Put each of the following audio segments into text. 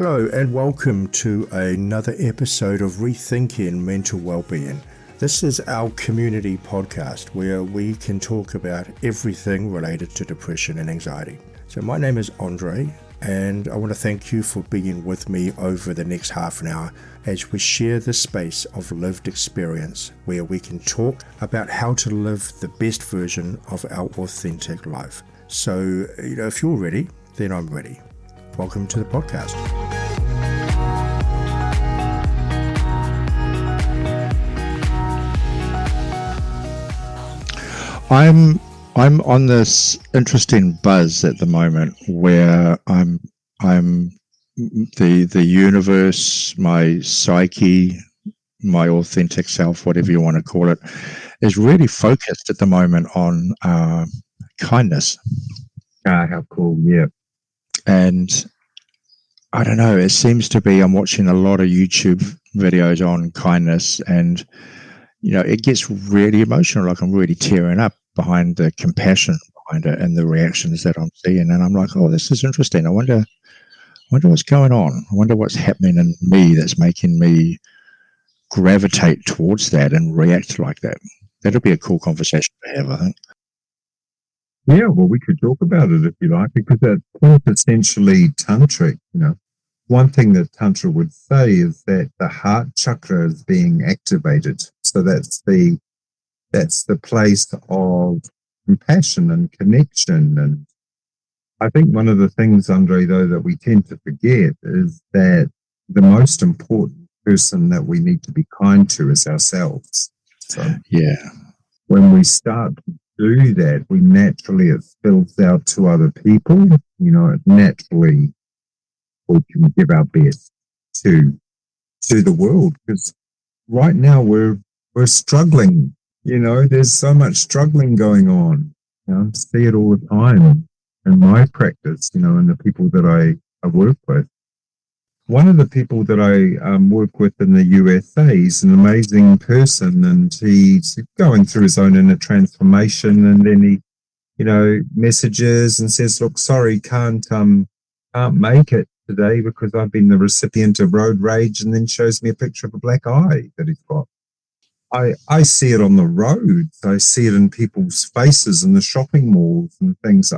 Hello and welcome to another episode of Rethinking Mental Wellbeing. This is our community podcast where we can talk about everything related to depression and anxiety. So my name is Andre and I want to thank you for being with me over the next half an hour as we share the space of lived experience where we can talk about how to live the best version of our authentic life. So, if you're ready, then I'm ready. Welcome to the podcast. I'm on this interesting buzz at the moment where I'm the universe, my psyche, my authentic self, whatever you want to call it, is really focused at the moment on kindness. How cool, yeah. And I don't know, it seems to be I'm watching a lot of YouTube videos on kindness and, it gets really emotional, like I'm really tearing up behind the compassion behind it and the reactions that I'm seeing. And I'm like, oh, this is interesting. I wonder what's going on. I wonder what's happening in me that's making me gravitate towards that and react like that. That'll be a cool conversation to have, I think. Yeah, well, we could talk about it if you like, because that's essentially tantric. One thing that Tantra would say is that the heart chakra is being activated. So that's the place of compassion and connection. And I think one of the things, Andre, though, that we tend to forget is that the most important person that we need to be kind to is ourselves. So yeah, when we start to do that, it spills out to other people. Naturally we can give our best to the world, because right now we're struggling. There's so much struggling going on. I see it all the time in my practice, and the people that I work with. One of the people that I work with in the USA is an amazing person, and he's going through his own inner transformation, and then he, messages and says, look, sorry, can't make it today because I've been the recipient of road rage, and then shows me a picture of a black eye that he's got. I see it on the roads. I see it in people's faces in the shopping malls and things.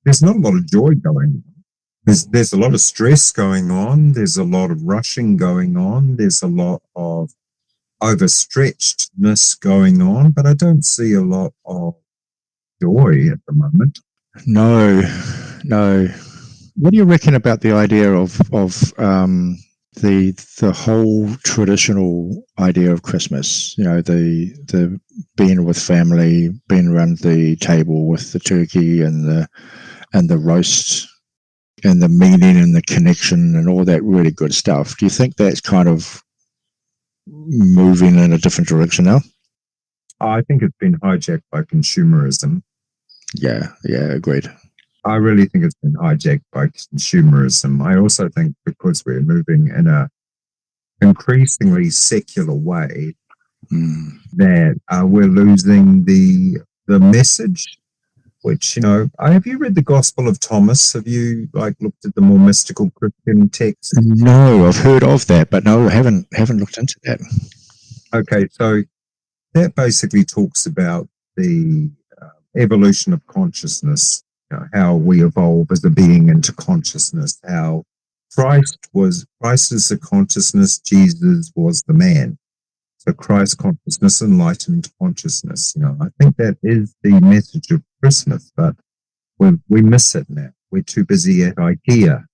There's not a lot of joy going on. There's a lot of stress going on. There's a lot of rushing going on. There's a lot of overstretchedness going on, but I don't see a lot of joy at the moment. No. What do you reckon about the idea of the whole traditional idea of Christmas? The being with family, being around the table with the turkey and the roast and the meaning and the connection and all that really good stuff. Do you think that's kind of moving in a different direction now? I think it's been hijacked by consumerism. Yeah, agreed. I really think it's been hijacked by consumerism. I also think because we're moving in a increasingly secular way, that we're losing the message. Which, have you read the Gospel of Thomas? Have you looked at the more mystical Christian text? No, I've heard of that, but no, I haven't looked into that. Okay, so that basically talks about the evolution of consciousness. How we evolve as a being into consciousness, how Christ is the consciousness, Jesus was the man. So Christ consciousness, enlightened consciousness. I think that is the message of Christmas, but we miss it now. We're too busy at IKEA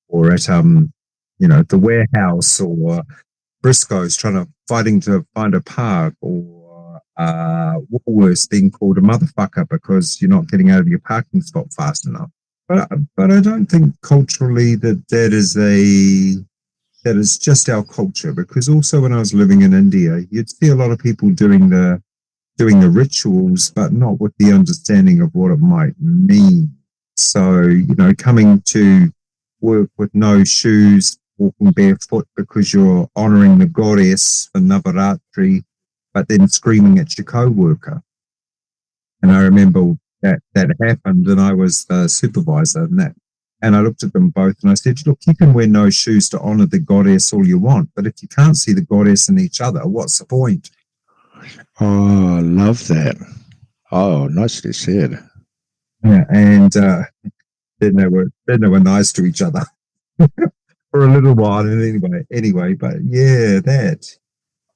or at the warehouse or Briscoe's fighting to find a park, or Woolworths being called a motherfucker because you're not getting out of your parking spot fast enough. But I don't think culturally that is just our culture, because also when I was living in India, you'd see a lot of people doing the rituals, but not with the understanding of what it might mean. So, coming to work with no shoes, walking barefoot because you're honoring the goddess for Navaratri, but then screaming at your co-worker. And I remember that happened, and I was the supervisor, and And I looked at them both and I said, look, you can wear no shoes to honor the goddess all you want, but if you can't see the goddess in each other, what's the point? Oh, I love that. Oh, nicely said. Yeah, and then they were nice to each other for a little while. And anyway, but yeah, that.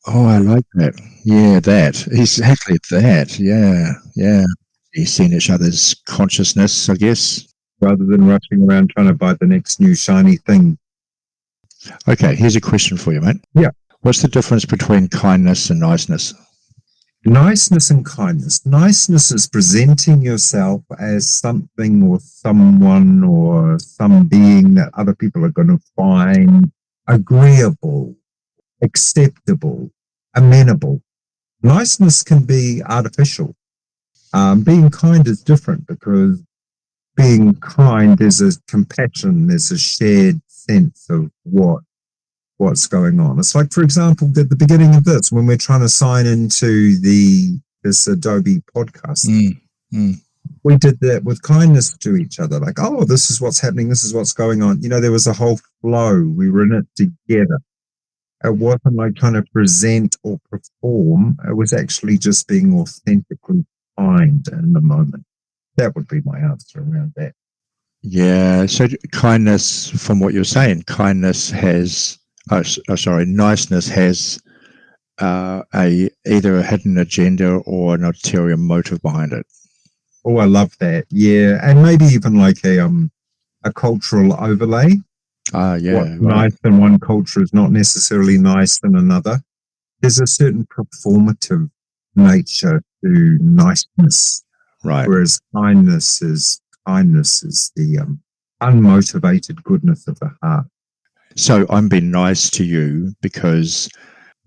Oh, I like that. Yeah, that. Exactly that. Yeah, yeah. You've seen each other's consciousness, I guess. Rather than rushing around trying to buy the next new shiny thing. Okay, here's a question for you, mate. Yeah. What's the difference between kindness and niceness? Niceness and kindness. Niceness is presenting yourself as something or someone or some being that other people are going to find agreeable, acceptable, amenable. Niceness can be artificial. Being kind is different because being kind, there's a compassion, there's a shared sense of what's going on. It's like, for example, at the beginning of this, when we're trying to sign into this Adobe podcast, we did that with kindness to each other. Like, oh, this is what's happening. This is what's going on. You know, there was a whole flow. We were in it together. It wasn't like trying to present or perform. It was actually just being authentically kind in the moment. That would be my answer around that. Yeah. So kindness, from what you're saying, kindness has, niceness has either a hidden agenda or an ulterior motive behind it. Oh, I love that. Yeah, and maybe even like a cultural overlay. Yeah. What's Right. nice in one culture is not necessarily nice in another. There's a certain performative nature to niceness, Right. whereas kindness is the unmotivated goodness of the heart. So I'm being nice to you because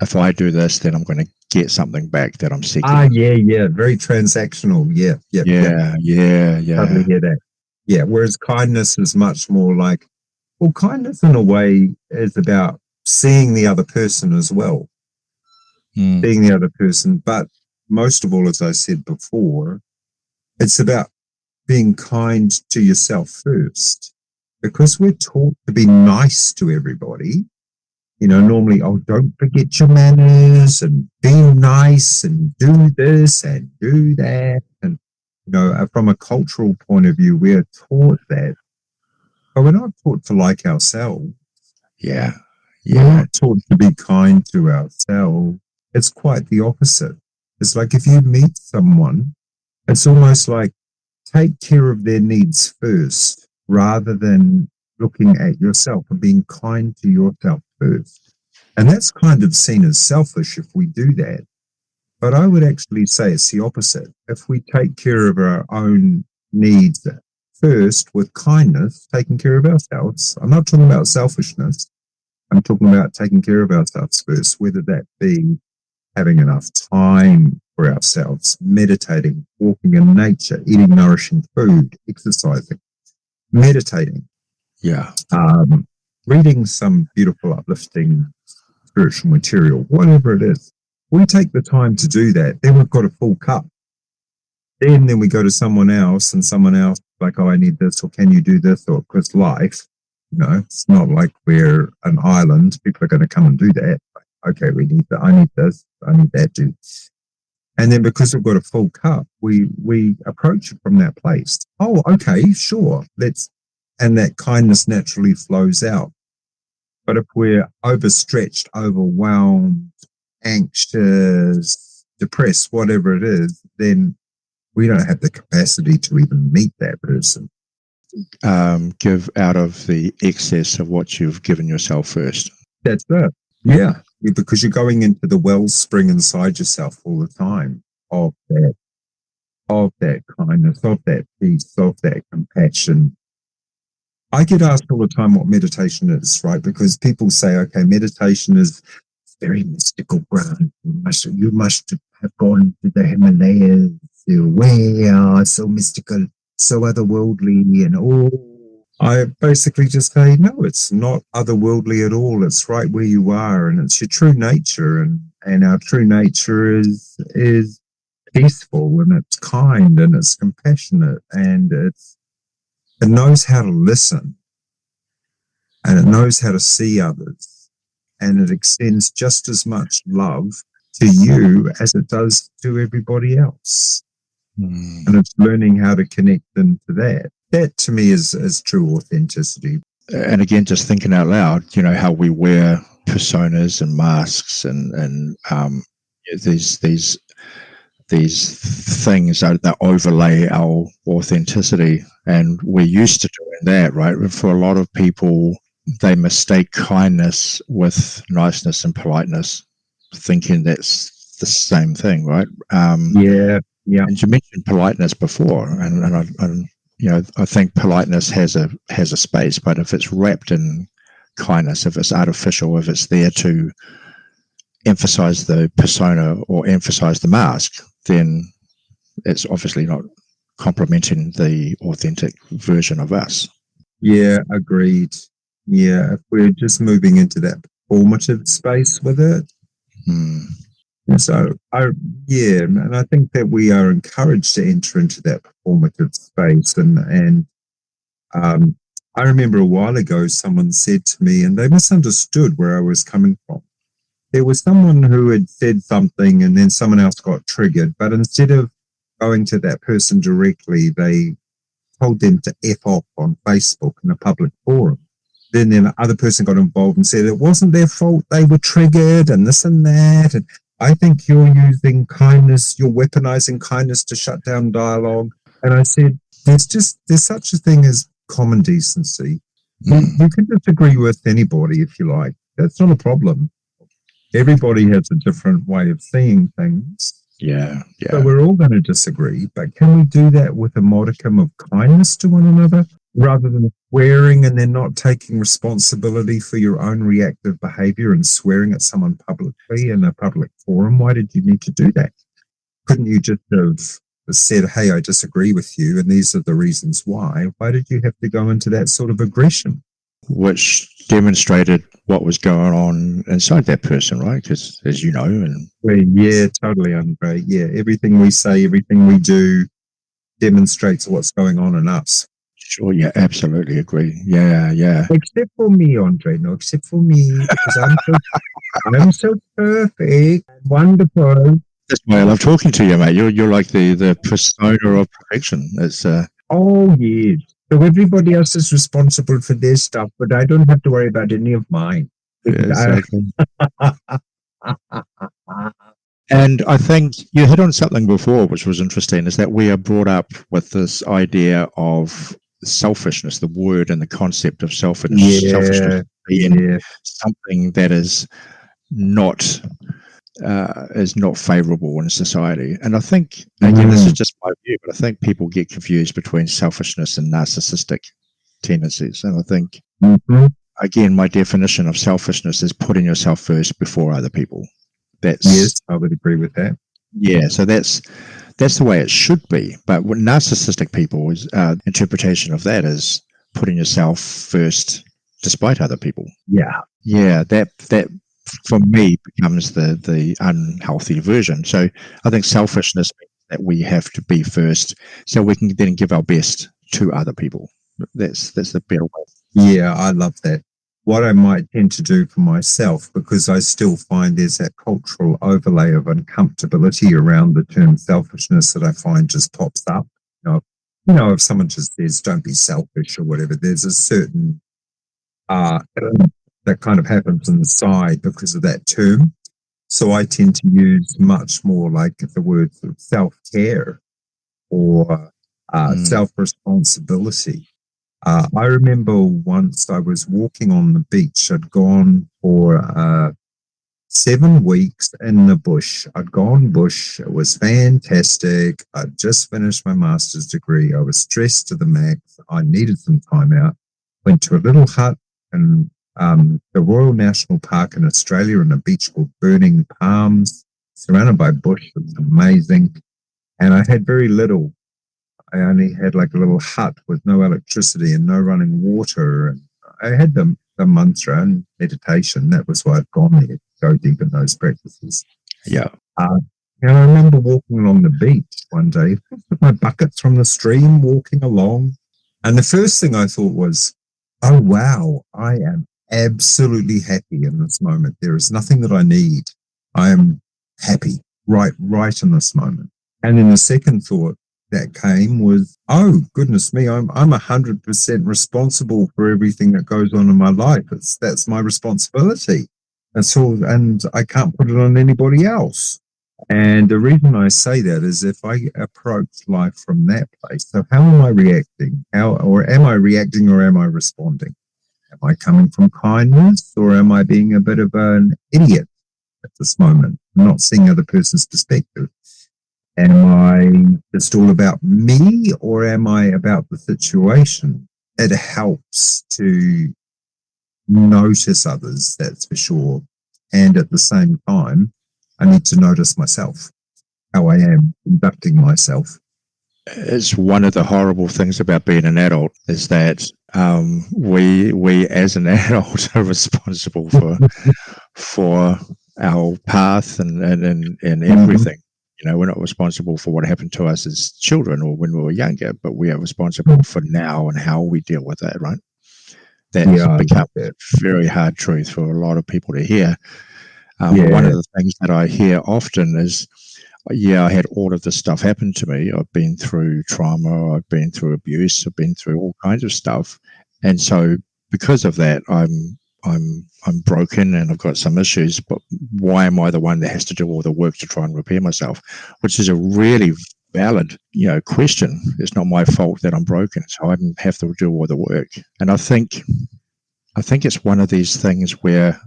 if I do this, then I'm going to get something back that I'm seeking. Yeah. Very transactional. Yeah. Totally hear that. Yeah. Whereas kindness is much more like, well, kindness in a way is about seeing the other person as well. Being the other person. But most of all, as I said before, it's about being kind to yourself first. Because we're taught to be nice to everybody, you know, normally, oh, don't forget your manners and be nice and do this and do that. And, you know, from a cultural point of view, we're taught that. But we're not taught to like ourselves. Yeah. We're not taught to be kind to ourselves. It's quite the opposite. It's like if you meet someone, it's almost like take care of their needs first rather than looking at yourself and being kind to yourself first. And that's kind of seen as selfish if we do that. But I would actually say it's the opposite. If we take care of our own needs first with kindness, taking care of ourselves, I'm not talking about selfishness. I'm talking about taking care of ourselves first, whether that be having enough time for ourselves, meditating, walking in nature, eating nourishing food, exercising, meditating, reading some beautiful, uplifting spiritual material, whatever it is. We take the time to do that, then we've got a full cup. Then we go to someone else and someone else like, oh, I need this, or can you do this? Or because life, you know, it's not like we're an island. People are going to come and do that. Okay, we need that. I need this. I need that too. And then because we've got a full cup, we approach it from that place. Oh, okay, sure. And that kindness naturally flows out. But if we're overstretched, overwhelmed, anxious, depressed, whatever it is, then we don't have the capacity to even meet that person. Give out of the excess of what you've given yourself first. That's it. Yeah, because you're going into the wellspring inside yourself all the time of that kindness, of that peace, of that compassion. I get asked all the time what meditation is, right? Because people say, okay, meditation is very mystical ground. You must have gone to the Himalayas, way so mystical, so otherworldly, and all. I basically just say, no, it's not otherworldly at all. It's right where you are, and it's your true nature, and our true nature is peaceful, and it's kind, and it's compassionate, and it's It knows how to listen, and it knows how to see others, and it extends just as much love to you as it does to everybody else. And it's learning how to connect into that. That to me is true authenticity. And again, just thinking out loud, how we wear personas and masks and these things that overlay our authenticity, and we're used to doing that, right? For a lot of people, they mistake kindness with niceness and politeness, thinking that's the same thing, right? Yeah. And you mentioned politeness before, and I think politeness has a space, but if it's wrapped in kindness, if it's artificial, if it's there to emphasize the persona or emphasize the mask, then it's obviously not complementing the authentic version of us. Yeah, agreed. Yeah, if we're just moving into that performative space with it. So, and I think that we are encouraged to enter into that performative space. And I remember a while ago, someone said to me, and they misunderstood where I was coming from. There was someone who had said something, and then someone else got triggered. But instead of going to that person directly, they told them to F off on Facebook in a public forum. Then the other person got involved and said it wasn't their fault, they were triggered and this and that. And I think you're using kindness, you're weaponizing kindness to shut down dialogue. And I said, there's such a thing as common decency. You can disagree with anybody if you like. That's not a problem. Everybody has a different way of seeing things. Yeah. So we're all going to disagree, but can we do that with a modicum of kindness to one another rather than swearing and then not taking responsibility for your own reactive behavior and swearing at someone publicly in a public forum? Why did you need to do that? Couldn't you just have said, hey, I disagree with you and these are the reasons why? Why did you have to go into that sort of aggression? Which demonstrated what was going on inside that person, right? Because, as you know, yeah, totally, Andre. Yeah, everything we say, everything we do demonstrates what's going on in us. Sure, yeah, absolutely agree. Yeah. Except for me, Andre. No, except for me, because I'm so perfect, wonderful. That's why I love talking to you, mate. You're like the persona of perfection. It's Oh yes. So everybody else is responsible for their stuff, but I don't have to worry about any of mine. exactly. And I think you hit on something before, which was interesting, is that we are brought up with this idea of selfishness, the word and the concept of selfishness being something that is not favorable in society. And I think, again, this is just my view, but I think people get confused between selfishness and narcissistic tendencies. And I think, again, my definition of selfishness is putting yourself first before other people. Yes, I would agree with that. Yeah, so that's the way it should be. But what narcissistic people's interpretation of that is putting yourself first despite other people. Yeah, that for me becomes the unhealthy version. So I think selfishness means that we have to be first so we can then give our best to other people. That's the better way. Yeah, I love that. What I might tend to do for myself, because I still find there's that cultural overlay of uncomfortability around the term selfishness that I find just pops up. If someone just says, don't be selfish or whatever, there's a certain element that kind of happens inside because of that term. So I tend to use much more like the words of self-care or self-responsibility. I remember once I was walking on the beach. I'd gone for 7 weeks in the bush. I'd gone bush. It was fantastic. I'd just finished my master's degree. I was stressed to the max. I needed some time out. Went to a little hut in the Royal National Park in Australia on a beach called Burning Palms, surrounded by bush. It was amazing. And I had very little. I only had like a little hut with no electricity and no running water. And I had the mantra and meditation. That was why I'd gone there to go deep in those practices. Yeah. And I remember walking along the beach one day with my buckets from the stream, walking along. And the first thing I thought was, oh, wow, I am absolutely happy in this moment. There is nothing that I need. I am happy right in this moment. And then the second thought that came was, oh, goodness me, I'm 100% responsible for everything that goes on in my life. That's my responsibility. That's all, and I can't put it on anybody else. And the reason I say that is if I approach life from that place, so how am I reacting? Am I reacting or am I responding? Am I coming from kindness or am I being a bit of an idiot at this moment, not seeing other person's perspective? Am I just all about me or am I about the situation? It helps to notice others, that's for sure. And at the same time, I need to notice myself, how I am conducting myself. It's one of the horrible things about being an adult is that we as an adult are responsible for our path and everything. You know, we're not responsible for what happened to us as children or when we were younger, but we are responsible for now and how we deal with that, right? That's become a very hard truth for a lot of people to hear. One of the things that I hear often is, I had all of this stuff happen to me. I've been through trauma, I've been through abuse, I've been through all kinds of stuff. And so because of that, I'm broken and I've got some issues, but why am I the one that has to do all the work to try and repair myself? Which is a really valid, question. It's not my fault that I'm broken, so I have to do all the work. And I think it's one of these things where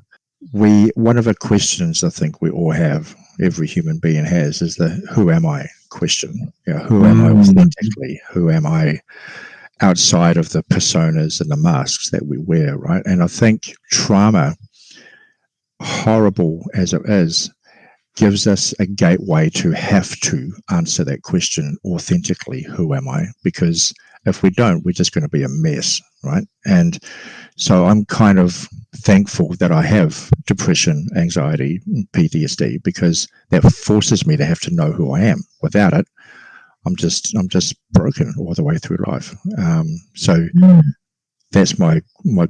one of the questions I think we all have, every human being has, is the who am I question. Who am I authentically? Who am I outside of the personas and the masks that we wear, right? And I think trauma, horrible as it is, gives us a gateway to have to answer that question authentically, who am I? Because if we don't, we're just going to be a mess, right? And so I'm kind of thankful that I have depression, anxiety, PTSD, because that forces me to have to know who I am. Without it, I'm just broken all the way through life. So that's my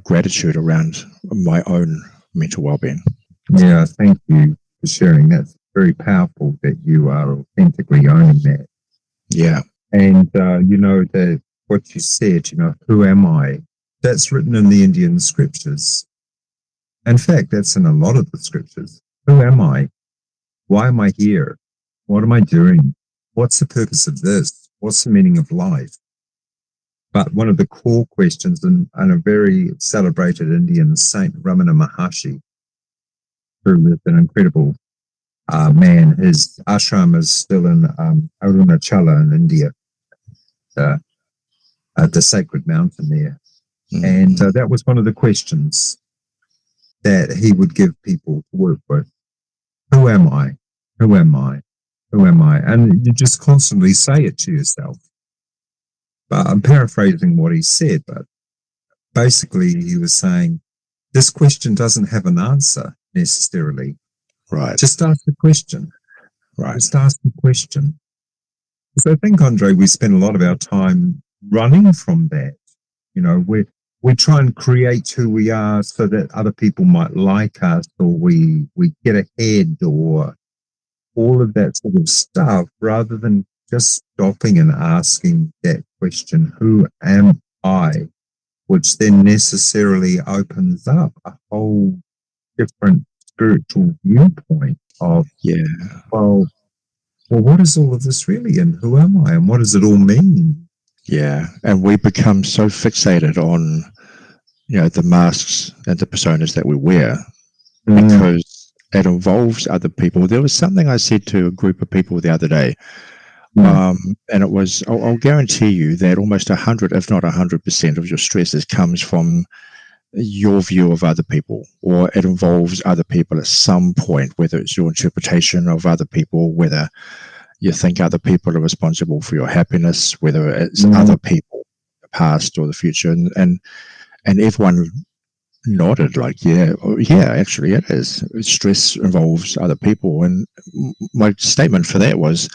gratitude around my own mental well-being. Yeah, thank you for sharing. That's very powerful that you are authentically owning that. Yeah. And, that what you said, who am I? That's written in the Indian scriptures. In fact, that's in a lot of the scriptures. Who am I? Why am I here? What am I doing? What's the purpose of this? What's the meaning of life? But one of the core questions, and a very celebrated Indian saint, Ramana Maharshi, who is an incredible man, his ashram is still in Arunachala in India, the sacred mountain there. And that was one of the questions that he would give people to work with. Who am I? Who am I? Who am I? And you just constantly say it to yourself. But I'm paraphrasing what he said, but basically he was saying, this question doesn't have an answer necessarily. Right. Just ask the question. Right. Just ask the question. So I think, Andre, we spend a lot of our time running from that. We try and create who we are so that other people might like us, or we get ahead, or all of that sort of stuff, rather than just stopping and asking that question, who am I? Which then necessarily opens up a whole different spiritual viewpoint of, well, what is all of this really, and who am I, and what does it all mean? Yeah, and we become so fixated on, the masks and the personas that we wear because it involves other people. There was something I said to a group of people the other day, and it was, I'll guarantee you that almost 100, if not 100% of your stresses comes from your view of other people, or it involves other people at some point, whether it's your interpretation of other people, whether you think other people are responsible for your happiness, whether it's other people, the past or the future, and everyone nodded like, actually it is. Stress involves other people, and my statement for that was,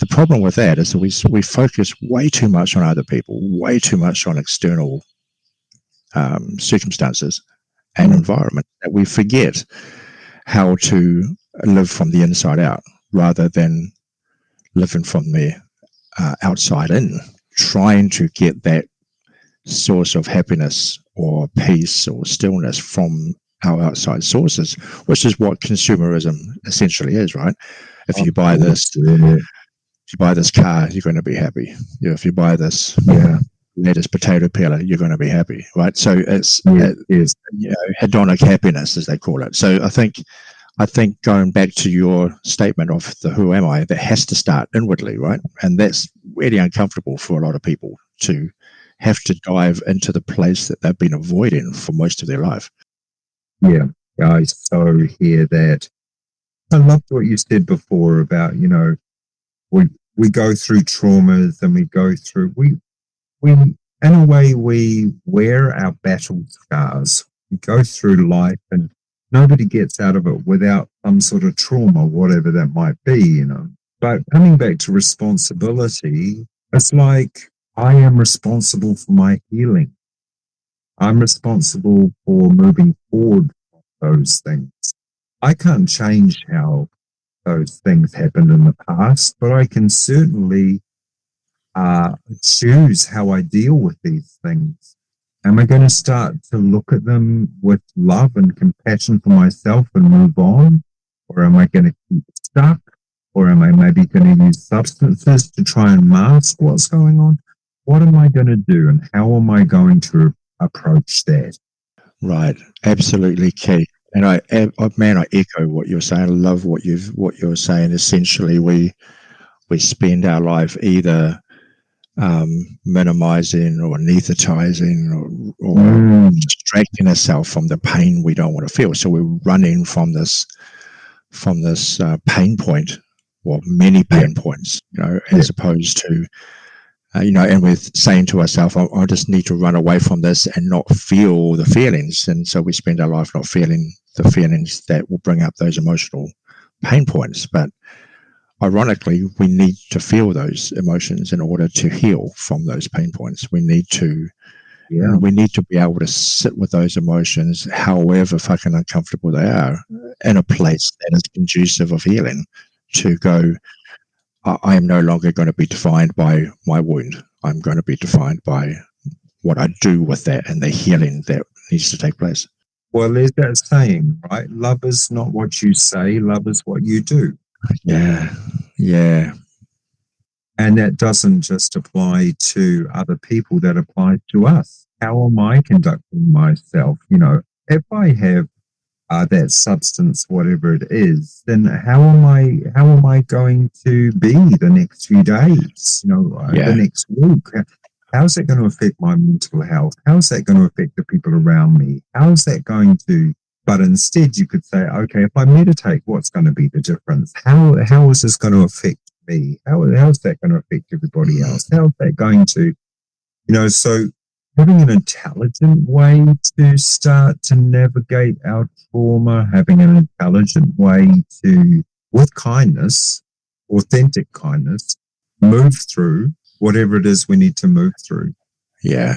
the problem with that is that we focus way too much on other people, way too much on external circumstances and environment, that we forget how to live from the inside out rather than living from the outside in, trying to get that source of happiness or peace or stillness from our outside sources, which is what consumerism essentially is, right? If you buy this, if you buy this car, you're going to be happy. If you buy this lettuce potato peeler, you're going to be happy, right? So it's hedonic happiness, as they call it. So I think going back to your statement of the who am I, that has to start inwardly, right? And that's really uncomfortable for a lot of people to have to dive into the place that they've been avoiding for most of their life. Yeah, I so hear that. I loved what you said before about, we go through traumas and we go through, we in a way, we wear our battle scars. We go through life and nobody gets out of it without some sort of trauma, whatever that might be, But coming back to responsibility, it's like I am responsible for my healing. I'm responsible for moving forward from those things. I can't change how those things happened in the past, but I can certainly choose how I deal with these things. Am I going to start to look at them with love and compassion for myself and move on? Or am I going to keep stuck? Or am I maybe going to use substances to try and mask what's going on? What am I going to do and how am I going to approach that? Right, absolutely key. And I echo what you're saying. I love what you're saying. Essentially, we spend our life either minimizing or anesthetizing or distracting ourselves from the pain we don't want to feel. So we're running from this pain point, or many pain points, as opposed to and we're saying to ourselves, I just need to run away from this and not feel the feelings. And so we spend our life not feeling the feelings that will bring up those emotional pain points. But ironically, we need to feel those emotions in order to heal from those pain points. We need to be able to sit with those emotions, however fucking uncomfortable they are, in a place that is conducive of healing, to go, I am no longer going to be defined by my wound. I'm going to be defined by what I do with that and the healing that needs to take place. Well, there's that saying, right? Love is not what you say, love is what you do. Yeah. And that doesn't just apply to other people, that applies to us. How am I conducting myself? If I have that substance, whatever it is, then how am I going to be the next few days? The next week? How's that going to affect my mental health? How's that going to affect the people around me? How's that going to? But instead, you could say, okay, if I meditate, what's going to be the difference? How is this going to affect me? How's that going to affect everybody else? How's that going to? So having an intelligent way to start to navigate our trauma, having an intelligent way to, with kindness, authentic kindness, move through whatever it is we need to move through. Yeah.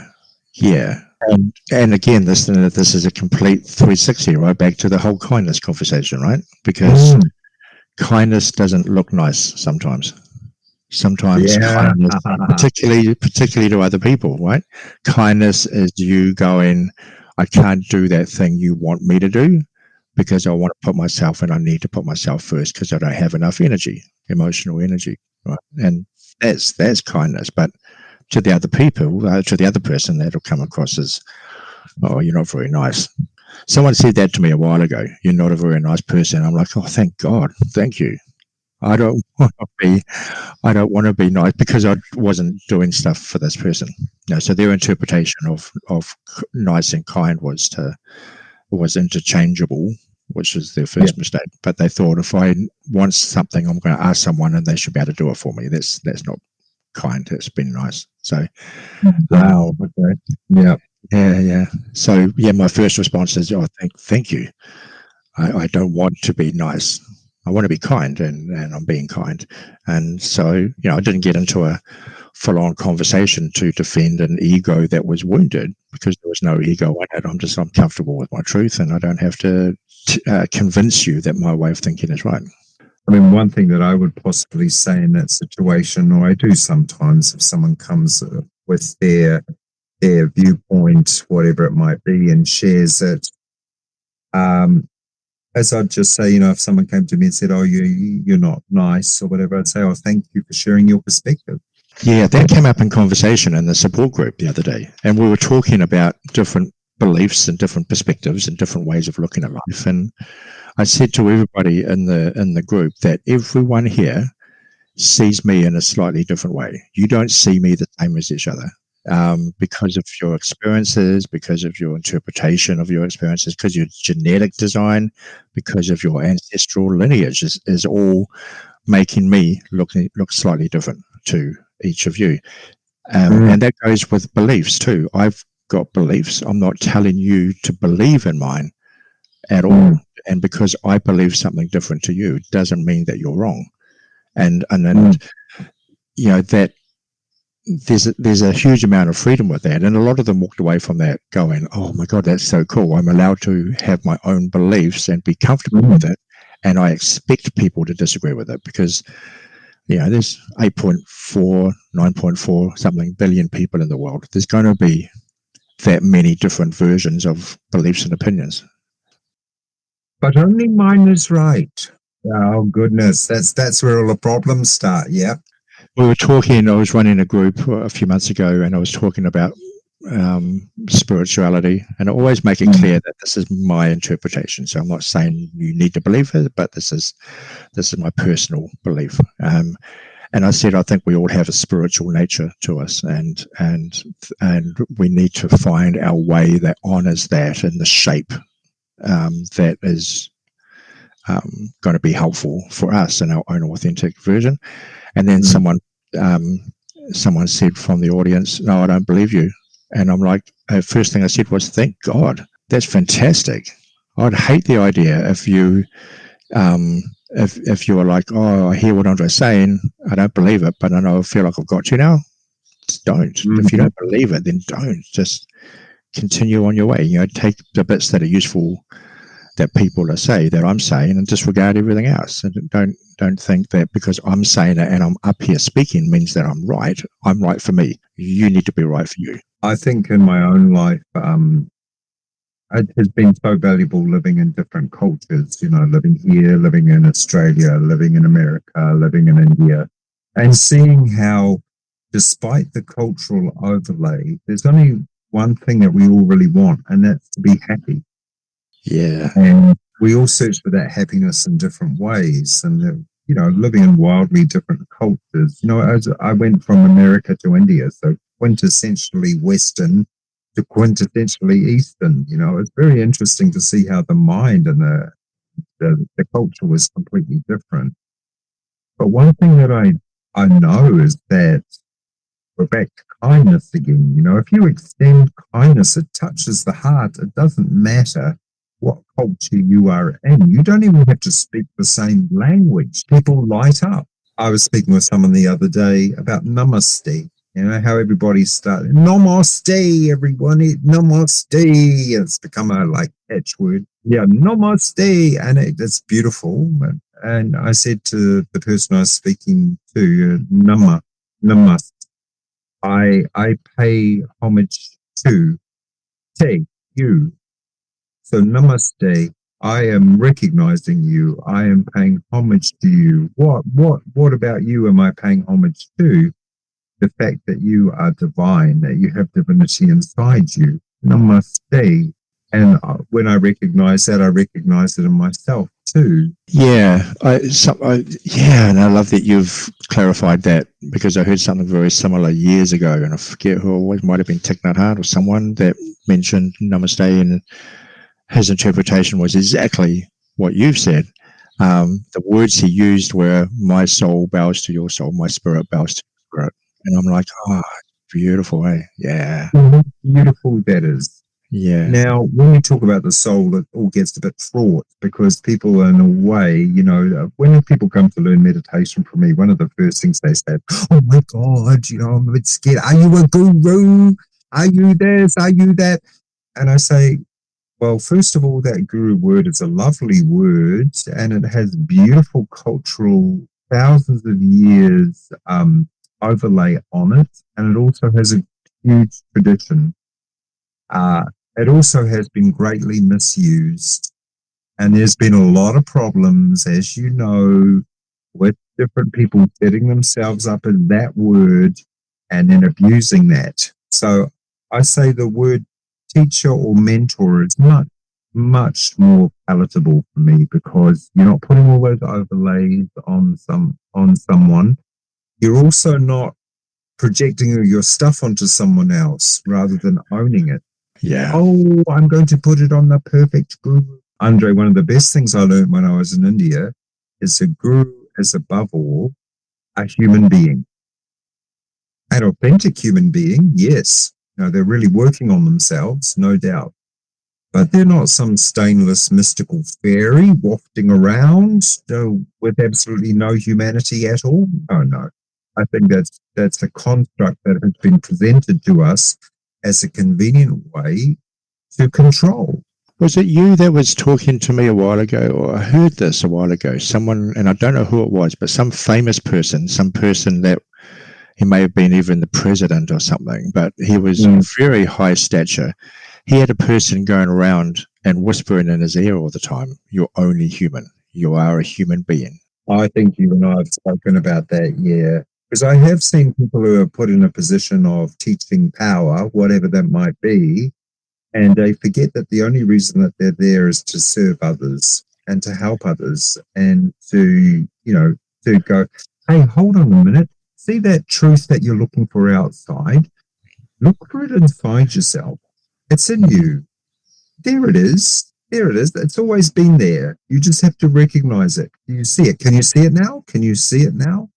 And again, this is a complete 360, right? Back to the whole kindness conversation, right? Because kindness doesn't look nice sometimes. Kindness, particularly to other people, right? Kindness is you going, I can't do that thing you want me to do because I want to put myself, and I need to put myself first because I don't have enough energy, emotional energy, right? And that's kindness. But to the other people, to the other person, that'll come across as, oh, you're not very nice. Someone said that to me a while ago. You're not a very nice person. I'm like, oh, thank God, thank you. I don't want to be nice because I wasn't doing stuff for this person. So their interpretation of nice and kind was interchangeable, which was their first mistake. But they thought, if I want something, I'm going to ask someone and they should be able to do it for me. That's not kind. It's been nice. So wow. Okay. Yeah. So my first response is, oh, thank you. I don't want to be nice. I want to be kind, and I'm being kind. And so, I didn't get into a full-on conversation to defend an ego that was wounded, because there was no ego in it. I'm comfortable with my truth, and I don't have to convince you that my way of thinking is right. I mean, one thing that I would possibly say in that situation, or I do sometimes, if someone comes with their viewpoint, whatever it might be, and shares it, as I'd just say, if someone came to me and said, "Oh, you're not nice," or whatever, I'd say, "Oh, thank you for sharing your perspective." Yeah, that came up in conversation in the support group the other day, and we were talking about different beliefs and different perspectives and different ways of looking at life. And I said to everybody in the group that everyone here sees me in a slightly different way. You don't see me the same as each other, because of your experiences, because of your interpretation of your experiences, because your genetic design, because of your ancestral lineage is all making me look slightly different to each of you. And that goes with beliefs too. I've got beliefs. I'm not telling you to believe in mine at all. And because I believe something different to you doesn't mean that you're wrong. And that there's a huge amount of freedom with that. And a lot of them walked away from that going, "Oh my God, that's so cool. I'm allowed to have my own beliefs and be comfortable with it. And I expect people to disagree with it, because there's 8.4, 9.4 something billion people in the world. There's going to be that many different versions of beliefs and opinions. But only mine is right." Oh goodness, that's where all the problems start. Yeah. We were talking. I was running a group a few months ago, and I was talking about spirituality, and I always make it clear that this is my interpretation. So I'm not saying you need to believe it, but this is my personal belief. And I said, I think we all have a spiritual nature to us, and we need to find our way that honors that in the shape that is going to be helpful for us in our own authentic version. And then someone said from the audience, "No, I don't believe you." And I'm like, first thing I said was, "Thank God, that's fantastic." I'd hate the idea if you if you were like, "Oh, I hear what Andre's saying, I don't believe it, but I feel like I've got to now." Just don't. If you don't believe it, then don't. Just continue on your way. Take the bits that are useful that people are saying, that I'm saying, and disregard everything else. And don't think that because I'm saying it and I'm up here speaking means that I'm right. I'm right for me. You need to be right for you. I think in my own life, it has been so valuable living in different cultures, living here, living in Australia, living in America, living in India, and seeing how, despite the cultural overlay, there's only one thing that we all really want, and that's to be happy. Yeah. And we all search for that happiness in different ways. And, living in wildly different cultures, I went from America to India, so quintessentially Western to quintessentially Eastern. It's very interesting to see how the mind and the culture was completely different. But one thing that I know is that we're back to kindness again. If you extend kindness, it touches the heart. It doesn't matter what culture you are in. You don't even have to speak the same language. People light up. I was speaking with someone the other day about namaste. How everybody started, "Namaste, everyone, namaste." It's become a catchword. Yeah, namaste. And it's beautiful. And I said to the person I was speaking to, namas. I pay homage to you. So namaste, I am recognizing you. I am paying homage to you. What about you am I paying homage to? The fact that you are divine, that you have divinity inside you. Namaste. And when I recognize that, I recognize it in myself too. Yeah, and I love that you've clarified that, because I heard something very similar years ago, and I forget who it might have been Thich Nhat Hanh or someone that mentioned namaste, and his interpretation was exactly what you've said. The words he used were, "My soul bows to your soul, my spirit bows to your spirit." And I'm like, oh, beautiful, eh? Yeah. Beautiful that is. Yeah. Now, when we talk about the soul, it all gets a bit fraught because people, in a way, when people come to learn meditation from me, one of the first things they say, "Oh my God, I'm a bit scared. Are you a guru? Are you this? Are you that?" And I say, well, first of all, that guru word is a lovely word and it has beautiful cultural, thousands of years overlay on it. And it also has a huge tradition. It also has been greatly misused. And there's been a lot of problems, as you know, with different people setting themselves up as that word and then abusing that. So I say the word teacher or mentor is much, much more palatable for me because you're not putting all those overlays on someone. You're also not projecting your stuff onto someone else rather than owning it. Yeah. Oh, I'm going to put it on the perfect guru. Andre, one of the best things I learned when I was in India is a guru is above all a human being. An authentic human being, yes. They're really working on themselves, no doubt. But they're not some stainless mystical fairy wafting around with absolutely no humanity at all. Oh no. I think that's a construct that has been presented to us as a convenient way to control. Was it you that was talking to me a while ago, or I heard this a while ago? Someone, and I don't know who it was, but some famous person, some person that he may have been even the president or something, but he was very high stature. He had a person going around and whispering in his ear all the time, "You're only human. You are a human being." I think you and I have spoken about that, yeah. Because I have seen people who are put in a position of teaching power, whatever that might be, and they forget that the only reason that they're there is to serve others and to help others and to go, hey, hold on a minute. See that truth that you're looking for outside? Look for it inside yourself. It's in you. There it is. There it is. It's always been there. You just have to recognize it. Do you see it? Can you see it now? Can you see it now?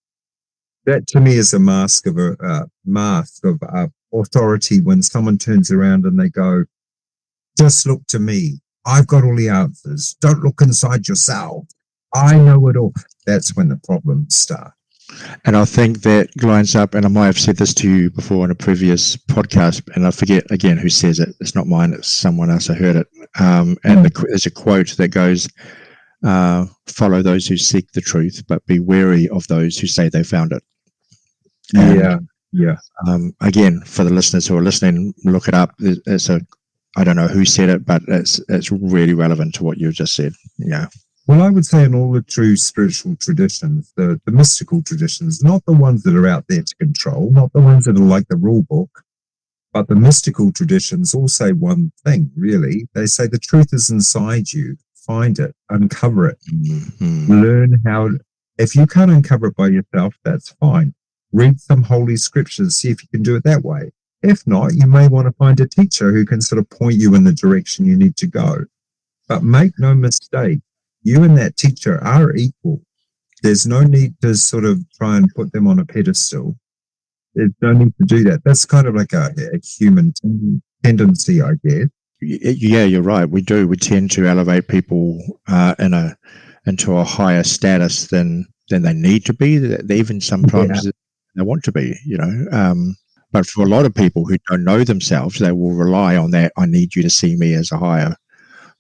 That to me is a mask of authority when someone turns around and they go, just look to me. I've got all the answers. Don't look inside yourself. I know it all. That's when the problems start. And I think that lines up, and I might have said this to you before in a previous podcast, and I forget again who says it. It's not mine, it's someone else. I heard it. There's a quote that goes, follow those who seek the truth, but be wary of those who say they found it. And, again, for the listeners who are listening, look it up. I don't know who said it, but it's really relevant to what you just said. Yeah. Well, I would say in all the true spiritual traditions, the mystical traditions, not the ones that are out there to control, not the ones that are like the rule book, but the mystical traditions all say one thing, really. They say the truth is inside you. Find it, uncover it, learn how. If you can't uncover it by yourself, that's fine. Read some holy scriptures, see if you can do it that way. If not, you may want to find a teacher who can sort of point you in the direction you need to go. But make no mistake, you and that teacher are equal. There's no need to sort of try and put them on a pedestal. There's no need to do that. That's kind of like a human tendency, I guess. Yeah, you're right. We do. We tend to elevate people into a higher status than they need to be. Even sometimes they want to be, But for a lot of people who don't know themselves, they will rely on that. I need you to see me as a higher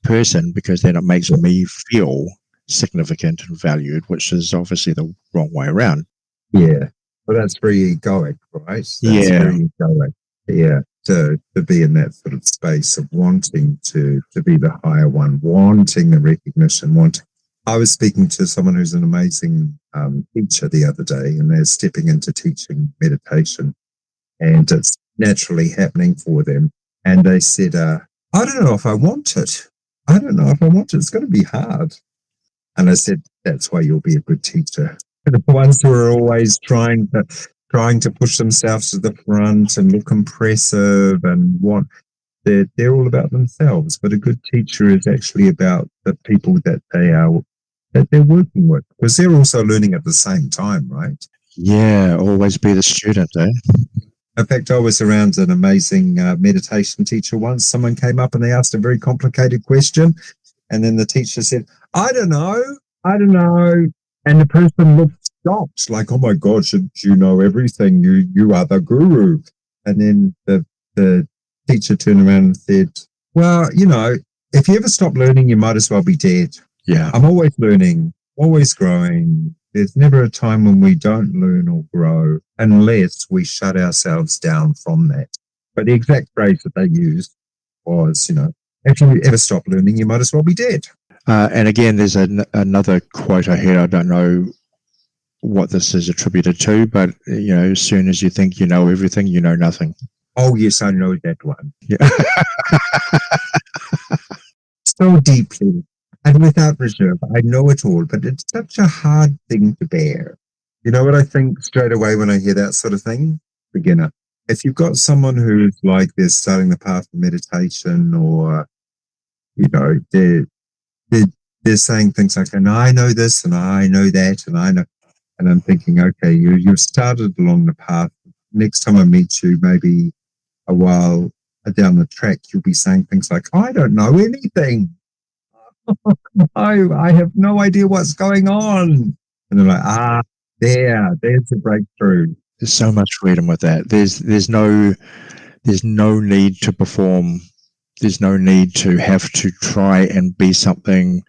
person because then it makes me feel significant and valued, which is obviously the wrong way around. Yeah. Well, that's very egoic, right? That's very egoic. Yeah. To be in that sort of space of wanting to be the higher one, wanting the recognition, I was speaking to someone who's an amazing teacher the other day, and they're stepping into teaching meditation, and it's naturally happening for them. And they said, I don't know if I want it. I don't know if I want it. It's going to be hard. And I said, that's why you'll be a good teacher. The ones who are always trying to push themselves to the front and look impressive and they're all about themselves. But a good teacher is actually about the people that they're working with, because they're also learning at the same time, right? Yeah, always be the student, eh? In fact, I was around an amazing meditation teacher once. Someone came up and they asked a very complicated question. And then the teacher said, I don't know. And the person looked shocked, like, oh my God, should you know everything? You are the guru. And then the teacher turned around and said, well, if you ever stop learning, you might as well be dead. Yeah. I'm always learning, always growing. There's never a time when we don't learn or grow unless we shut ourselves down from that. But the exact phrase that they used was, if you ever stop learning, you might as well be dead. And again, there's another quote I heard. I don't know what this is attributed to, but, as soon as you think you know everything, you know nothing. Oh, yes, I know that one. Yeah. So deeply and without reserve. I know it all, but it's such a hard thing to bear. You know what I think straight away when I hear that sort of thing? Beginner. If you've got someone who's like they're starting the path of meditation, or, they're saying things like, and I know this and I know that and I know, and I'm thinking, okay, you've started along the path. Next time I meet you, maybe a while down the track, you'll be saying things like, I don't know anything. I have no idea what's going on. And they're like, there's a breakthrough. There's so much freedom with that. There's no need to perform. There's no need to have to try and be something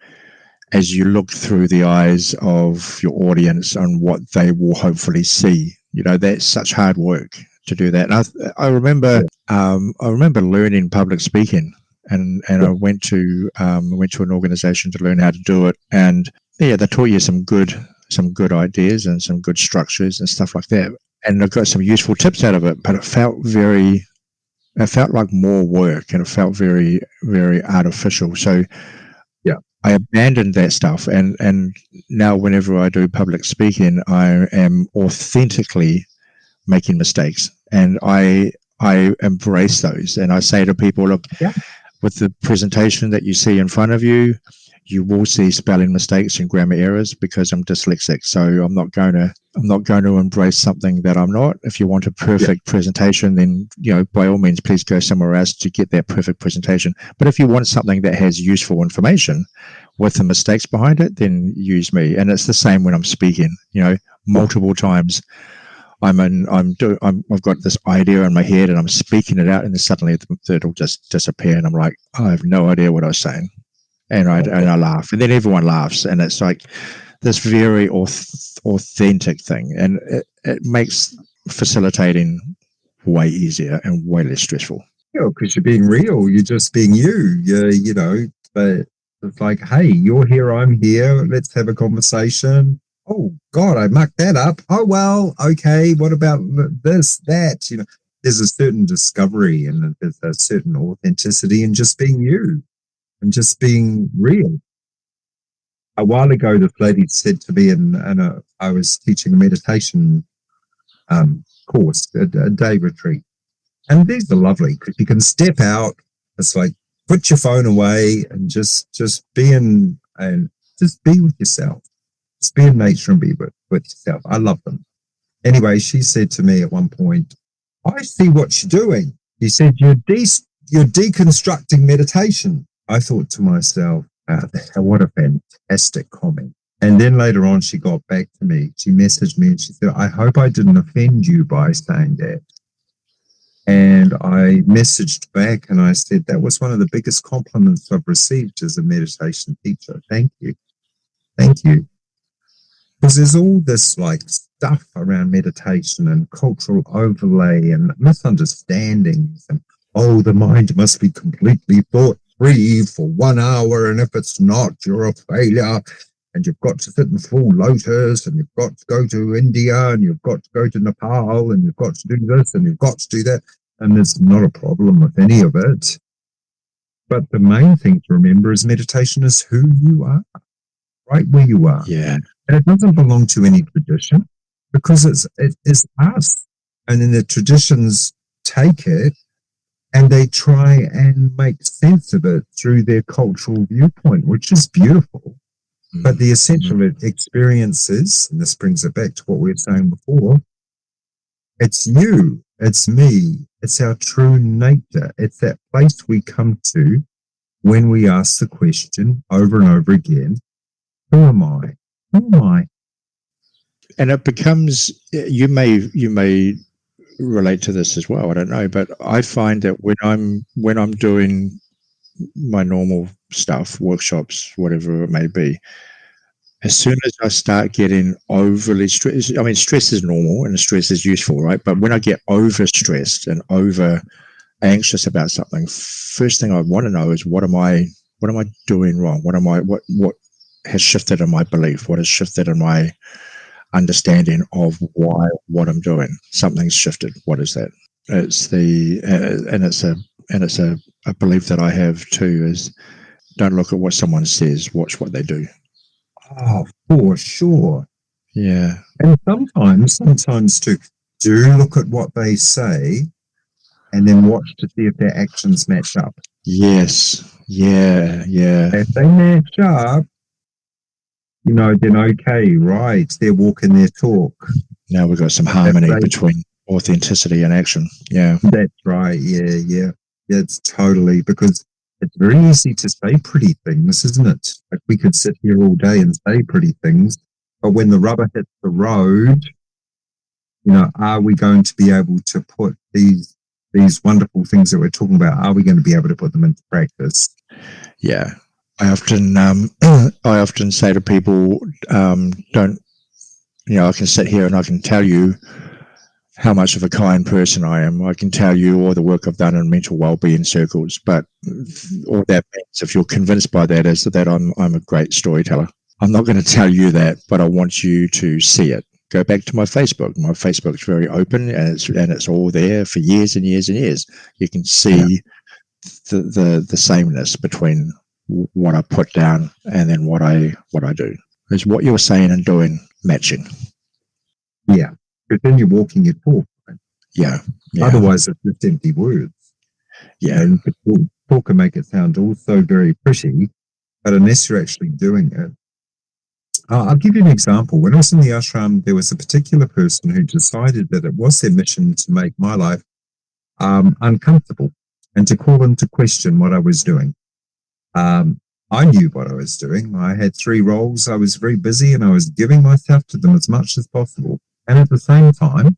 as you look through the eyes of your audience and what they will hopefully see. That's such hard work to do that. And I remember learning public speaking, and I went to an organization to learn how to do it. And they taught you some good ideas and some good structures and stuff like that. And I got some useful tips out of it, but it felt like more work, and it felt very, very artificial. So I abandoned that stuff, and now whenever I do public speaking, I am authentically making mistakes, and I embrace those, and I say to people, look, with the presentation that you see in front of you, you will see spelling mistakes and grammar errors because I'm dyslexic. So I'm not going to embrace something that I'm not. If you want a perfect presentation, then by all means, please go somewhere else to get that perfect presentation. But if you want something that has useful information with the mistakes behind it, then use me. And it's the same when I'm speaking. Multiple times, I've got this idea in my head and I'm speaking it out, and then suddenly it'll just disappear, and I'm like, I have no idea what I was saying. And I laugh, and then everyone laughs, and it's like this very authentic thing, and it makes facilitating way easier and way less stressful. Yeah, because you're being real, you're just being you. But it's like, hey, you're here, I'm here. Let's have a conversation. Oh God, I mucked that up. Oh well, okay. What about this, that? There's a certain discovery and there's a certain authenticity in just being you. And just being real. A while ago, this lady said to me, I was teaching a meditation course, a day retreat. And these are lovely because you can step out. It's like, put your phone away and just be just be with yourself. Just be in nature and be with yourself. I love them. Anyway, she said to me at one point, I see what you're doing. You said you're deconstructing meditation. I thought to myself, what a fantastic comment. And then later on, she got back to me. She messaged me and she said, I hope I didn't offend you by saying that. And I messaged back and I said, that was one of the biggest compliments I've received as a meditation teacher. Thank you. Thank you. Because there's all this like stuff around meditation and cultural overlay and misunderstandings. And, the mind must be completely thought-free for 1 hour. And if it's not, you're a failure. And you've got to sit in full lotus, and you've got to go to India, and you've got to go to Nepal, and you've got to do this, and you've got to do that. And there's not a problem with any of it. But the main thing to remember is meditation is who you are, right where you are. Yeah. And it doesn't belong to any tradition because it is us. And then the traditions take it and they try and make sense of it through their cultural viewpoint, which is beautiful. But the essential experience is, and this brings it back to what we were saying before, it's you. It's me. It's our true nature. It's that place we come to when we ask the question over and over again, who am I? Who am I? And it becomes, you may relate to this as well. I don't know, but I find that when I'm doing my normal stuff, workshops, whatever it may be, as soon as I start getting overly stressed, I mean, stress is normal and stress is useful, right? But when I get over stressed and over anxious about something, first thing I want to know is what am I doing wrong? What has shifted in my belief? What has shifted in my understanding of why what I'm doing? Something's shifted. What is that? It's the and it's a belief that I have too, is don't look at what someone says, watch what they do. Oh, for sure. Yeah. And sometimes to do look at what they say and then watch to see if their actions match up. Yes. Yeah. Yeah. If they match up, then okay, right, they're walking their talk. Now we've got some harmony between authenticity and action. Yeah. That's right. Yeah. It's totally, because it's very easy to say pretty things, isn't it? Like we could sit here all day and say pretty things, but when the rubber hits the road, are we going to be able to put these wonderful things that we're talking about, are we going to be able to put them into practice? Yeah. I often say to people, don't, I can sit here and I can tell you how much of a kind person I am. I can tell you all the work I've done in mental well-being circles, but all that means, if you're convinced by that, is that I'm a great storyteller. I'm not going to tell you that, but I want you to see it. Go back to my Facebook. My Facebook's very open, and it's all there for years and years and years. You can see the sameness between what I put down and then what I do. Is what you're saying and doing matching? Yeah, but then you're walking your talk. Right? Yeah. Otherwise, it's just empty words. Yeah. And talk can make it sound also very pretty, but unless you're actually doing it. I'll give you an example. When I was in the ashram, there was a particular person who decided that it was their mission to make my life uncomfortable and to call into question what I was doing. I knew what I was doing. I had 3 roles. I was very busy and I was giving myself to them as much as possible. And at the same time,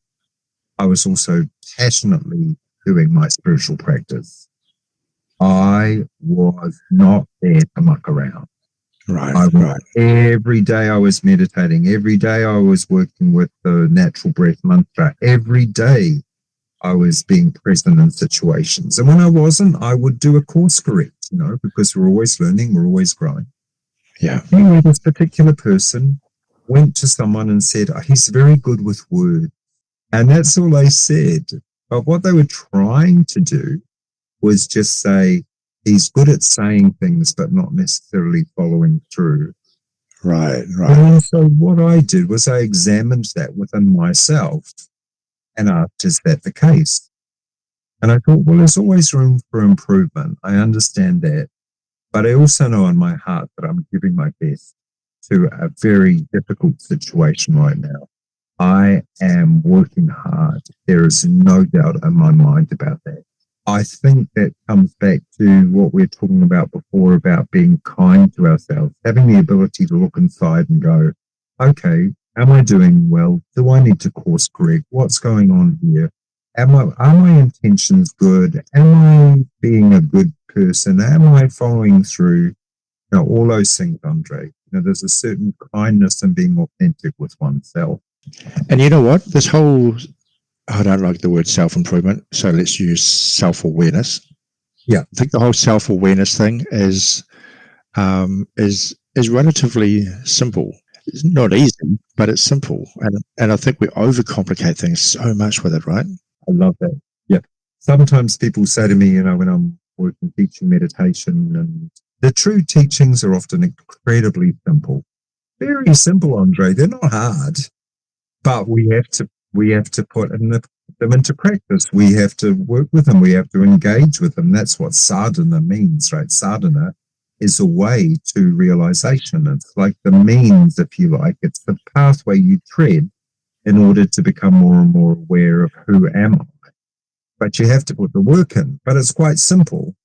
I was also passionately doing my spiritual practice. I was not there to muck around. Right. Every day I was meditating. Every day I was working with the natural breath mantra. Every day I was being present in situations. And when I wasn't, I would do a course correct, because we're always learning, we're always growing. Yeah. Anyway, this particular person went to someone and said, he's very good with words. And that's all they said. But what they were trying to do was just say, he's good at saying things, but not necessarily following through. Right. And so what I did was I examined that within myself and asked, is that the case? And I thought, well, there's always room for improvement. I understand that. But I also know in my heart that I'm giving my best to a very difficult situation right now. I am working hard. There is no doubt in my mind about that. I think that comes back to what we were talking about before, about being kind to ourselves, having the ability to look inside and go, okay, am I doing well? Do I need to course correct? What's going on here? Are my intentions good? Am I being a good person? Am I following through? All those things, Andre. There's a certain kindness in being authentic with oneself. And you know what? This whole, I don't like the word self-improvement, so let's use self-awareness. Yeah. I think the whole self-awareness thing is relatively simple. It's not easy, but it's simple. And I think we overcomplicate things so much with it, right? I love that. Yeah. Sometimes people say to me, when I'm working, teaching meditation, and the true teachings are often incredibly simple. Very simple, Andre. They're not hard, but we have to put them into practice. We have to work with them. We have to engage with them. That's what sadhana means, right? Sadhana is a way to realization. It's like the means, if you like. It's the pathway you tread in order to become more and more aware of who am I. but you have to put the work in. But it's quite simple.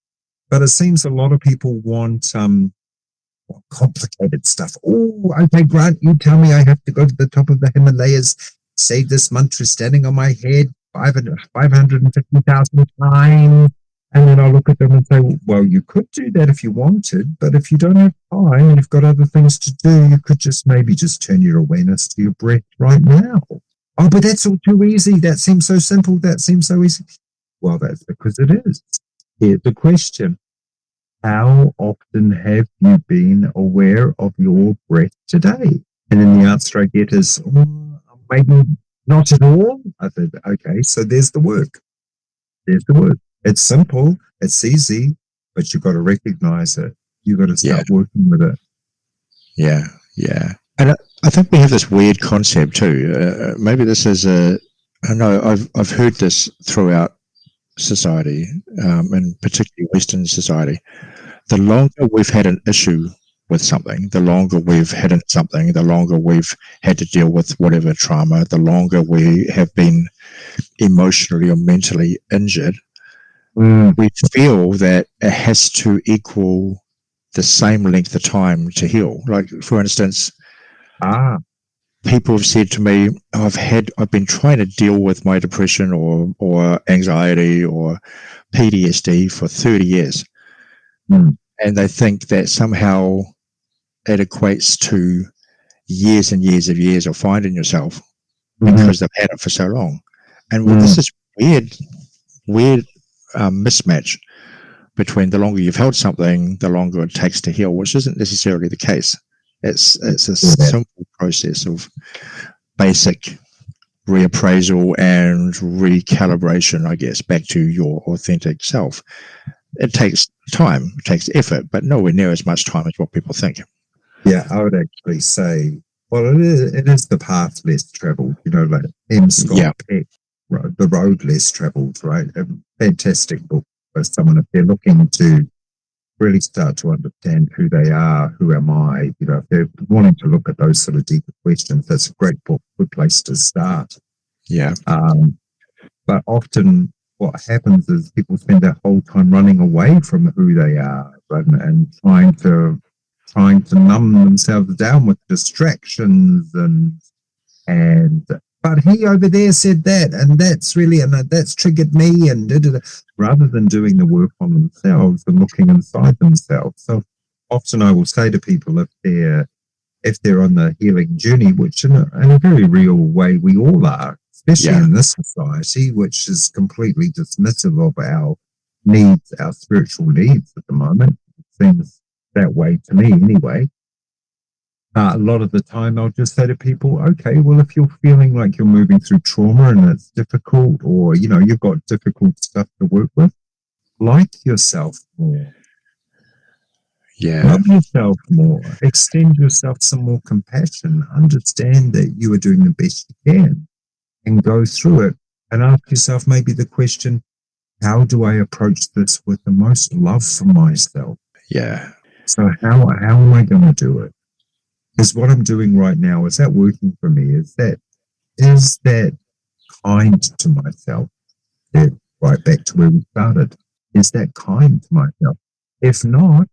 But it seems a lot of people want complicated stuff. Oh, okay, Grant, you tell me I have to go to the top of the Himalayas, say this mantra standing on my head 550,000 times. And then I'll look at them and say, well, you could do that if you wanted, but if you don't have time and you've got other things to do, you could maybe turn your awareness to your breath right now. Oh, but that's all too easy. That seems so simple. That seems so easy. Well, that's because it is. Here's the question. How often have you been aware of your breath today? And then the answer I get is, maybe not at all. I said, okay, so there's the work. There's the work. It's simple, it's easy, but you've got to recognize it. You've got to start working with it. Yeah, yeah. And I think we have this weird concept too. Maybe this is I know I've heard this throughout society, and particularly Western society. The longer we've had an issue with something, the longer we've hidden something, the longer we've had to deal with whatever trauma, the longer we have been emotionally or mentally injured, we feel that it has to equal the same length of time to heal. Like, for instance, people have said to me, I've been trying to deal with my depression or anxiety or PTSD for 30 years. And they think that somehow it equates to years and years of finding yourself because they've had it for so long. And this is weird mismatch between the longer you've held something, the longer it takes to heal, which isn't necessarily the case. It's a simple process of basic reappraisal and recalibration, I guess, back to your authentic self. It takes time, it takes effort, but nowhere near as much time as what people think. Yeah, I would actually say, well, it is the path less traveled, like M. Scott Peck, The Road Less Traveled, right? A fantastic book for someone if they're looking to really start to understand who they are, who am I, if they're wanting to look at those sort of deeper questions, that's a great book, good place to start. Yeah. But often what happens is people spend their whole time running away from who they are, right? And trying to numb themselves down with distractions and but he over there said that, and that's triggered me, and rather than doing the work on themselves and looking inside themselves. So often I will say to people, if they're on the healing journey, which in a very real way we all are, especially in this society, which is completely dismissive of our needs, our spiritual needs at the moment. It seems that way to me anyway. A lot of the time I'll just say to people, okay, well, if you're feeling like you're moving through trauma and it's difficult, or, you've got difficult stuff to work with, like yourself more. Yeah. Love yourself more. Extend yourself some more compassion. Understand that you are doing the best you can and go through it and ask yourself maybe the question, how do I approach this with the most love for myself? Yeah. So how am I going to do it? Is what I'm doing right now, is that working for me? Is that kind to myself? Right back to where we started. Is that kind to myself? If not,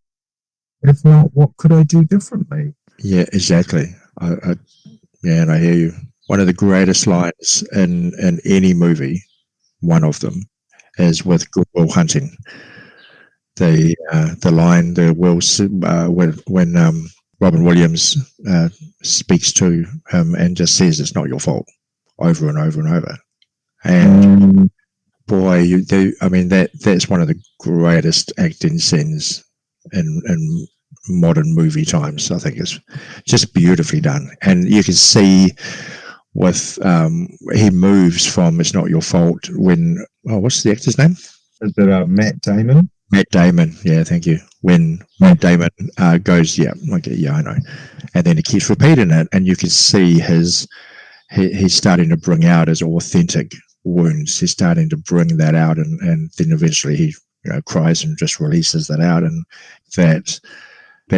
what could I do differently? Yeah, exactly. And I hear you. One of the greatest lines in any movie, one of them, is with Good Will Hunting. The line, when Robin Williams speaks to him and just says it's not your fault over and over and over. And boy, that's one of the greatest acting scenes in modern movie times. I think it's just beautifully done. And you can see with he moves from it's not your fault when, what's the actor's name? Is it Matt Damon? Matt Damon, yeah, thank you. When Matt Damon goes, I know, and then he keeps repeating it, and you can see he's starting to bring out his authentic wounds. He's starting to bring that out, and then eventually he cries and just releases that out, and that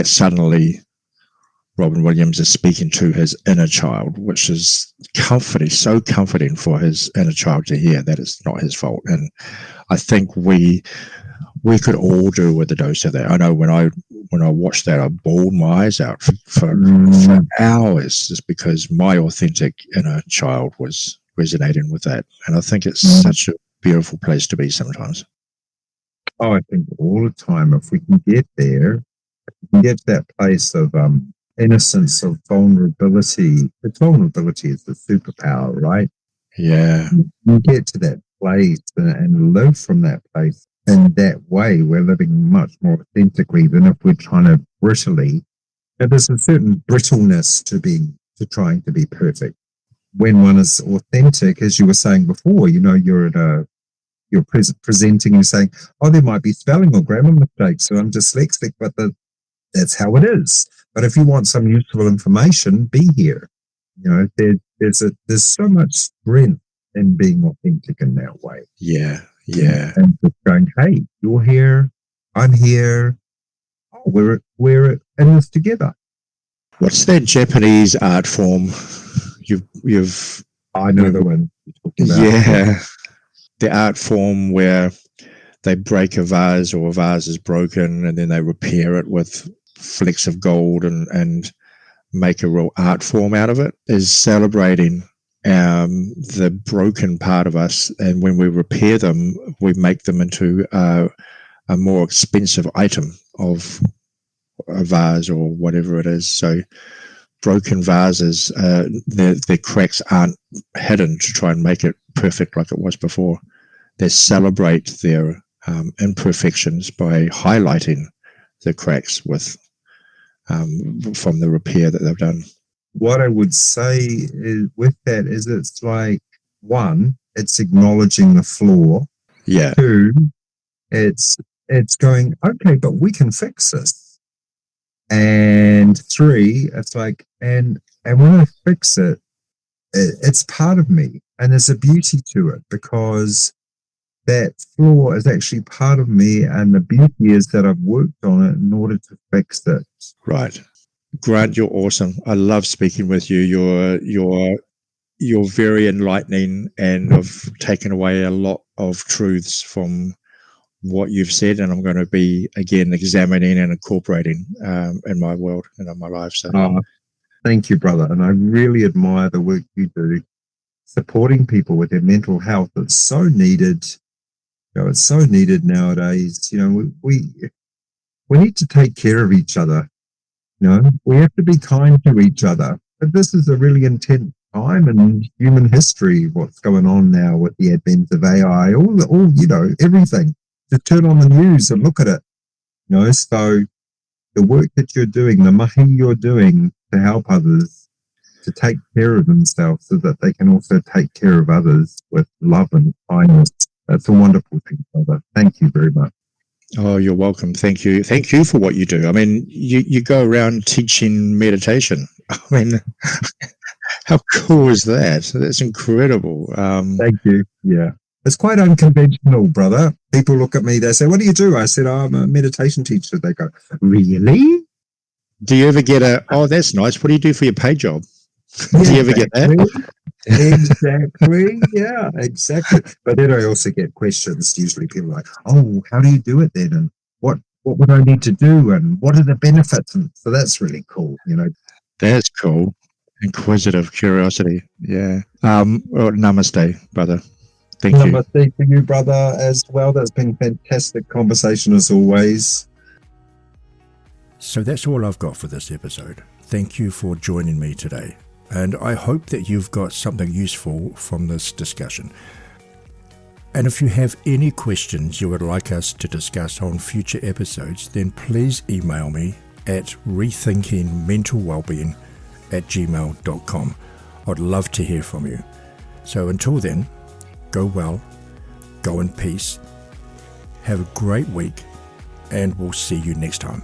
suddenly Robin Williams is speaking to his inner child, which is comforting, so comforting for his inner child to hear that it's not his fault. And I think we could all do with a dose of that. I know when I watched that, I bawled my eyes out for hours, just because my authentic inner child was resonating with that. And I think it's such a beautiful place to be sometimes. Oh, I think all the time, if we can get there, get to that place of innocence, of vulnerability. Because vulnerability is the superpower, right? Yeah. You get to that place and live from that place. In that way, we're living much more authentically than if we're trying to brittly. And there's a certain brittleness to trying to be perfect. When one is authentic, as you were saying before, you're presenting and saying, oh, there might be spelling or grammar mistakes, so I'm dyslexic, but that's how it is. But if you want some useful information, be here. There's so much strength in being authentic in that way. Yeah. And just going, hey, you're here, I'm here. Oh, we're in this together. What's that Japanese art form? I know the one you're talking about. Yeah. The art form where they break a vase, or a vase is broken, and then they repair it with flecks of gold and make a real art form out of it, is celebrating the broken part of us. And when we repair them, we make them into a more expensive item of a vase or whatever it is. So broken vases, their cracks aren't hidden to try and make it perfect like it was before. They celebrate their imperfections by highlighting the cracks with from the repair that they've done. What I would say is, with that, is it's like, one, it's acknowledging the flaw. Yeah. Two, it's going, okay, but we can fix this. And three, it's like, and when I fix it, it's part of me, and there's a beauty to it, because that flaw is actually part of me, and the beauty is that I've worked on it in order to fix it. Right. Grant, you're awesome. I love speaking with you. You're very enlightening, and I've taken away a lot of truths from what you've said, and I'm going to be again examining and incorporating in my world and in my life. So thank you, brother. And I really admire the work you do, supporting people with their mental health. It's so needed. It's so needed nowadays. We need to take care of each other. We have to be kind to each other. But this is a really intense time in human history. What's going on now with the advent of AI, all everything. To turn on the news and look at it. So the work that you're doing, the mahi you're doing to help others to take care of themselves, so that they can also take care of others with love and kindness. That's a wonderful thing, brother. Thank you very much. Oh, you're welcome. Thank you. Thank you for what you do. I mean, you go around teaching meditation. I mean, how cool is that? That's incredible. Thank you. Yeah. It's quite unconventional, brother. People look at me, they say, what do you do? I said, I'm a meditation teacher. They go, really? Do you ever get oh, that's nice. What do you do for your pay job? Yeah, do you ever get that? Exactly. Yeah, exactly. But then I also get questions. Usually people are like, oh, how do you do it then? And what would I need to do? And what are the benefits? And so that's really cool, That's cool. Inquisitive curiosity. Yeah. Well, namaste, brother. Thank you. Namaste to you, brother, as well. That's been a fantastic conversation as always. So that's all I've got for this episode. Thank you for joining me today. And I hope that you've got something useful from this discussion. And if you have any questions you would like us to discuss on future episodes, then please email me at rethinkingmentalwellbeing@gmail.com. I'd love to hear from you. So until then, go well, go in peace, have a great week, and we'll see you next time.